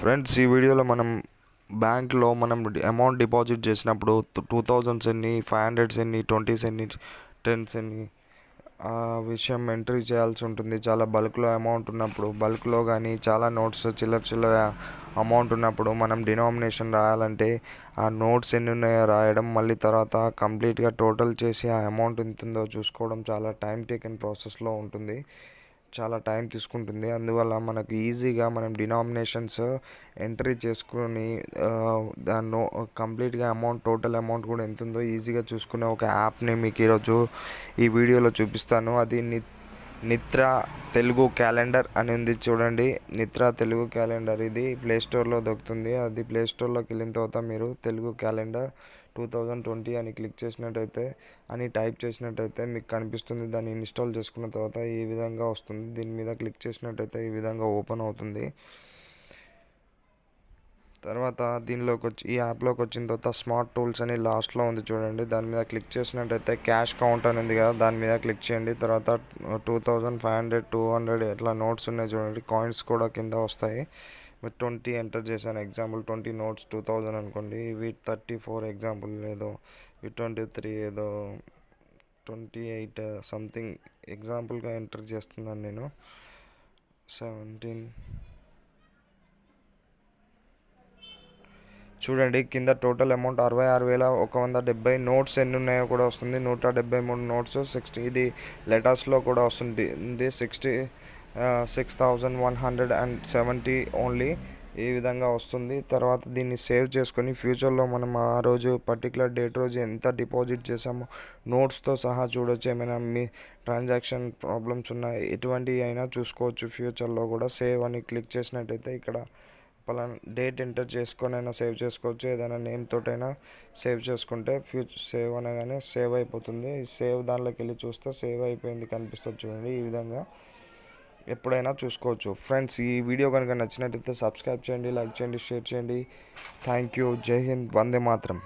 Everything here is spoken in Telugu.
ఫ్రెండ్స్, ఈ వీడియోలో మనం బ్యాంక్లో మనం అమౌంట్ డిపాజిట్ చేసినప్పుడు 2000s ఎన్ని, 500s ఎన్ని, 20s ఎన్ని, 10s ఎన్ని ఆ విషయం ఎంట్రీ చేయాల్సి ఉంటుంది. చాలా బల్క్లో అమౌంట్ ఉన్నప్పుడు, బల్క్లో కానీ చాలా నోట్స్ చిల్లర అమౌంట్ ఉన్నప్పుడు మనం డినామినేషన్ రాయాలంటే ఆ నోట్స్ ఎన్ని ఉన్నాయో రాయడం, మళ్ళీ తర్వాత కంప్లీట్గా టోటల్ చేసి ఆ అమౌంట్ ఎంత ఉందో చూసుకోవడం చాలా టైం టేకెన్ ప్రాసెస్లో ఉంటుంది. చాలా టైం తీసుకుంటుంది. అందువల్ల మనకు ఈజీగా మనం డినామినేషన్స్ ఎంట్రీ చేసుకుని దాన్ని కంప్లీట్గా అమౌంట్, టోటల్ అమౌంట్ కూడా ఎంత ఉందో ఈజీగా చూసుకునే ఒక యాప్ని మీకు ఈరోజు ఈ వీడియోలో చూపిస్తాను. అది నిత్ర తెలుగు క్యాలెండర్ అని ఉంది చూడండి. నిత్ర తెలుగు క్యాలెండర్ ఇది ప్లేస్టోర్లో దొరుకుతుంది. అది ప్లేస్టోర్లోకి వెళ్ళిన తర్వాత మీరు తెలుగు క్యాలెండర్ 2020 అని క్లిక్ చేసినట్టయితే టైప్ చేసినట్టయితే మీకు కనిపిస్తుంది. దాన్ని ఇన్స్టాల్ చేసుకున్న తర్వాత ఈ విధంగా వస్తుంది. దీని మీద క్లిక్ చేసినట్టయితే ఈ విధంగా ఓపెన్ అవుతుంది. తర్వాత ఈ యాప్లోకి వచ్చిన తర్వాత స్మార్ట్ టూల్స్ అని లాస్ట్లో ఉంది చూడండి. దాని మీద క్లిక్ చేసినట్టయితే క్యాష్ కౌంట్ అని ఉంది కదా, దాని మీద క్లిక్ చేయండి. తర్వాత 2500, 200 ఇట్లా నోట్స్ ఉన్నాయి చూడండి. కాయిన్స్ కూడా కింద వస్తాయి. మీరు 20 ఎంటర్ చేశాను. ఎగ్జాంపుల్ 20 నోట్స్ 2000 అనుకోండి. ఇవి 34 ఎగ్జాంపుల్ ఏదో, ఇవి 23 ఏదో, 28 సంథింగ్ ఎగ్జాంపుల్గా ఎంటర్ చేస్తున్నాను నేను. 17 చూడండి. కింద టోటల్ అమౌంట్ 66,170. నోట్స్ ఎన్ని ఉన్నాయో కూడా వస్తుంది. 173 నోట్స్. 60 ఇది లెటర్స్లో కూడా వస్తుంది. 6,170 ఓన్లీ. ఈ విధంగా వస్తుంది. తర్వాత దీన్ని సేవ్ చేసుకొని ఫ్యూచర్లో మనం ఆ రోజు పర్టికులర్ డేట్ రోజు ఎంత డిపాజిట్ చేసామో నోట్స్తో సహా చూడొచ్చు. ఏమైనా మీ ట్రాన్సాక్షన్ ప్రాబ్లమ్స్ ఉన్నాయి, ఎటువంటివి అయినా చూసుకోవచ్చు. ఫ్యూచర్లో కూడా సేవ్ అని క్లిక్ చేసినట్టయితే ఇక్కడ పలానా డేట్ ఎంటర్ చేసుకొని అయినా సేవ్ చేసుకోవచ్చు. ఏదైనా నేమ్ తోటైనా సేవ్ చేసుకుంటే సేవ్ అనగానే సేవ్ అయిపోతుంది. సేవ్ దానిలోకి వెళ్ళి చూస్తే సేవ్ అయిపోయింది కనిపిస్తుంది చూడండి. ఈ విధంగా ఎప్పుడైనా చూసుకోవచ్చు. ఫ్రెండ్స్, ఈ వీడియో కనుక నచ్చినట్టయితే సబ్స్క్రైబ్ చేయండి, లైక్ చేయండి, షేర్ చేయండి. Thank you. జై హింద్. వందే మాతరం.